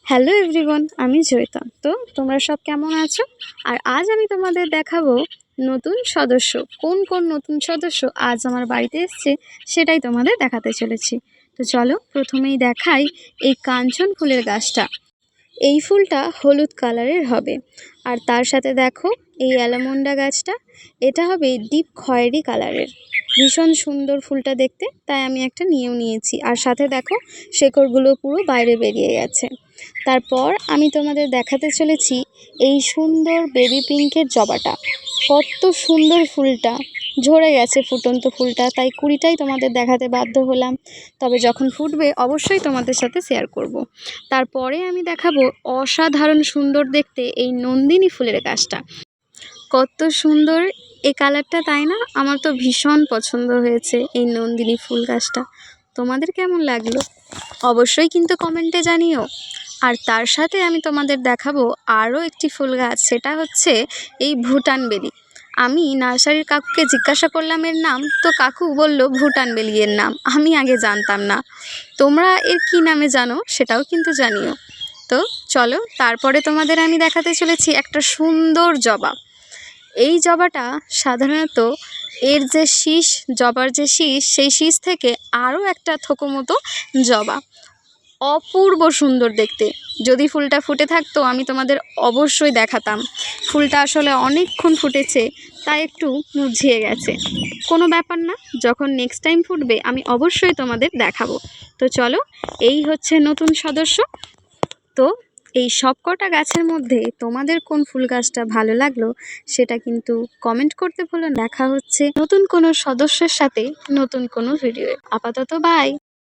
Hello everyone, আমি জয়িতা। তো তোমরা সব কেমন আছো? আর আজ আমি তোমাদের দেখাবো নতুন সদস্য। কোন কোন নতুন সদস্য আজ আমার বাড়িতে এসছে সেটাই তোমাদের দেখাতে চলেছি। তো চলো প্রথমেই দেখাই এই কাঞ্চন ফুলের গাছটা। এই ফুলটা হলুদ কালারের হবে। আর তার সাথে দেখো এই অ্যালামন্ডা গাছটা, এটা হবে ডিপ খয়েরি কালারের। ভীষণ সুন্দর ফুলটা দেখতে, তাই আমি একটা নিয়েও নিয়েছি। আর সাথে দেখো শেকড়গুলো পুরো বাইরে বেরিয়ে গেছে। তারপর আমি তোমাদের দেখাতে চলেছি এই সুন্দর বেবি পিঙ্কের জবাটা। কত সুন্দর ফুলটা, ঝরে গেছে ফুটন্ত ফুলটা, তাই কুড়িটাই তোমাদের দেখাতে বাধ্য হলাম। তবে যখন ফুটবে অবশ্যই তোমাদের সাথে শেয়ার করব। তারপরে আমি দেখাবো অসাধারণ সুন্দর দেখতে এই নন্দিনী ফুলের গাছটা। কত সুন্দর এই কালারটা, তাই না? আমার তো ভীষণ পছন্দ হয়েছে এই নন্দিনী ফুল গাছটা। তোমাদের কেমন লাগলো অবশ্যই কিন্তু কমেন্টে জানিও। আর তার সাথে আমি তোমাদের দেখাবো আরও একটি ফুল গাছ, সেটা হচ্ছে এই ভুটান বেলি। আমি নার্সারির কাকুকে জিজ্ঞাসা করলাম এর নাম, তো কাকু বলল ভুটান বেলি এর নাম। আমি আগে জানতাম না। তোমরা এর কী নামে জানো সেটাও কিন্তু জানিও। তো চলো তারপরে তোমাদের আমি দেখাতে চলেছি একটা সুন্দর জবা। এই জবাটা সাধারণত এর যে শীষ, জবার যে শীষ, সেই শীষ থেকে আরও একটা থোকো মতো জবা। অপূর্ব সুন্দর দেখতে। যদি ফুলটা ফুটে থাকতো আমি তোমাদের অবশ্যই দেখাতাম। ফুলটা আসলে অনেকক্ষণ ফুটেছে, তাই একটু মুরঝিয়ে গেছে। কোনো ব্যাপার না, যখন নেক্সট টাইম ফুটবে আমি অবশ্যই তোমাদের দেখাবো। তো চলো, এই হচ্ছে নতুন সদস্য। তো এই সব কটা গাছের মধ্যে তোমাদের কোন ফুল গাছটা ভালো লাগলো সেটা কিন্তু কমেন্ট করতে ভুলো না। দেখা হচ্ছে নতুন কোনো সদস্যের সাথে নতুন কোনো ভিডিও। আপাতত বাই।